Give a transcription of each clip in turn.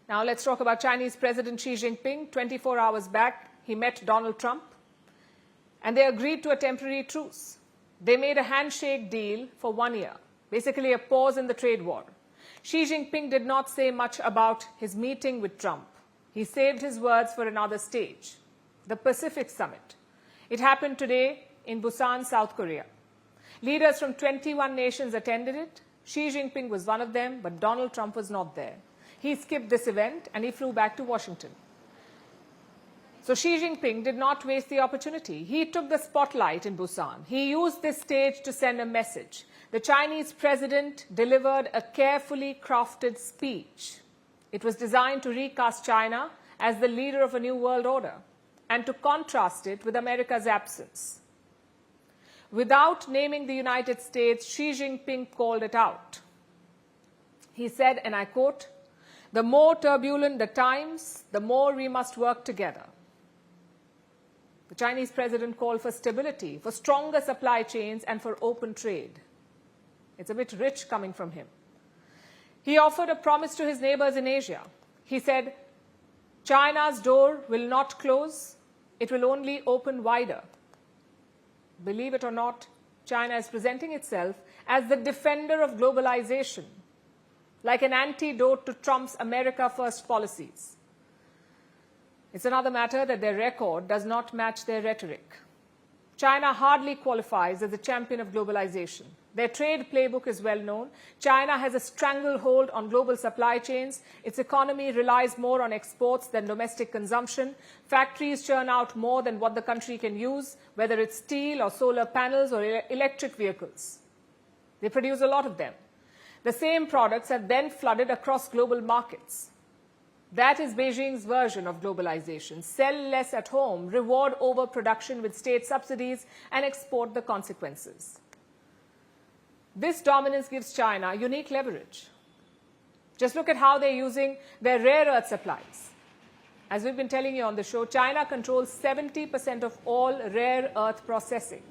Now let's talk about Chinese President Xi Jinping. 24 hours back, he met Donald Trump and they agreed to a temporary truce. They made a handshake deal for 1 year, basically a pause in the trade war. Xi Jinping did not say much about his meeting with Trump. He saved his words for another stage, the Pacific Summit. It happened today in Busan, South Korea. Leaders from 21 nations attended it. Xi Jinping was one of them, but Donald Trump was not there. He skipped this event and he flew back to Washington. So Xi Jinping did not waste the opportunity. He took the spotlight in Busan. He used this stage to send a message. The Chinese president delivered a carefully crafted speech. It was designed to recast China as the leader of a new world order and to contrast it with America's absence. Without naming the United States, Xi Jinping called it out. He said, and I quote, "The more turbulent the times, the more we must work together." The Chinese president called for stability, for stronger supply chains, and for open trade. It's a bit rich coming from him. He offered a promise to his neighbors in Asia. He said, "China's door will not close, it will only open wider." Believe it or not, China is presenting itself as the defender of globalization, like an antidote to Trump's America First policies. It's another matter that their record does not match their rhetoric. China hardly qualifies as a champion of globalization. Their trade playbook is well known. China has a stranglehold on global supply chains. Its economy relies more on exports than domestic consumption. Factories churn out more than what the country can use, whether it's steel or solar panels or electric vehicles. They produce a lot of them. The same products are then flooded across global markets. That is Beijing's version of globalization. Sell less at home, reward overproduction with state subsidies, and export the consequences. This dominance gives China unique leverage. Just look at how they're using their rare earth supplies. As we've been telling you on the show, China controls 70% of all rare earth processing.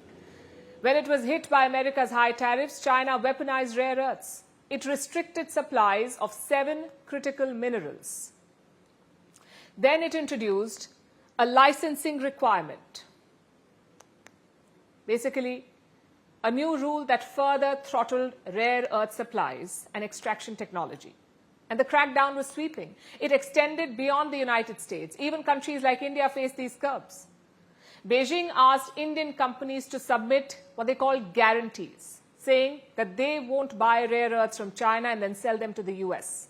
When it was hit by America's high tariffs, China weaponized rare earths. It restricted supplies of 7 critical minerals. Then it introduced a licensing requirement. Basically, a new rule that further throttled rare earth supplies and extraction technology. And the crackdown was sweeping. It extended beyond the United States. Even countries like India faced these curbs. Beijing asked Indian companies to submit what they call guarantees, saying that they won't buy rare earths from China and then sell them to the US.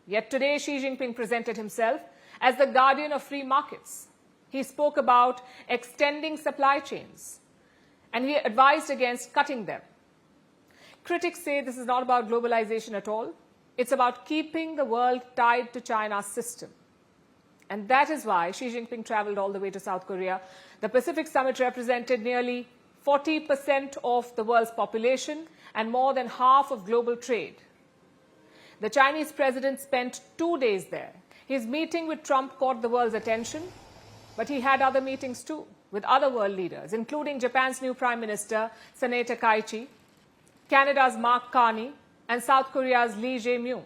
Yet today, Xi Jinping presented himself as the guardian of free markets. He spoke about extending supply chains, and he advised against cutting them. Critics say this is not about globalization at all. It's about keeping the world tied to China's system. And that is why Xi Jinping traveled all the way to South Korea. The Pacific Summit represented nearly 40% of the world's population and more than half of global trade. The Chinese president spent 2 days there. His meeting with Trump caught the world's attention, but he had other meetings too, with other world leaders, including Japan's new Prime Minister, Sanae Takaichi, Canada's Mark Carney, and South Korea's Lee Jae-myung.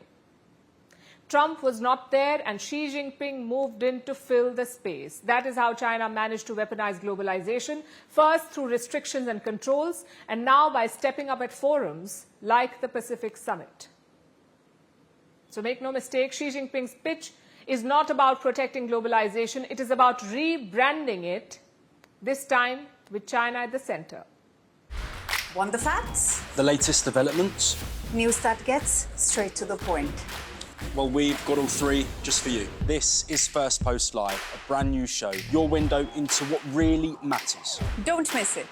Trump was not there, and Xi Jinping moved in to fill the space. That is how China managed to weaponize globalization, first through restrictions and controls, and now by stepping up at forums like the Pacific Summit. So make no mistake, Xi Jinping's pitch is not about protecting globalization. It is about rebranding it, this time with China at the center. Want the facts? The latest developments? News that gets straight to the point. Well, we've got all 3 just for you. This is Firstpost Live, a brand new show, your window into what really matters. Don't miss it.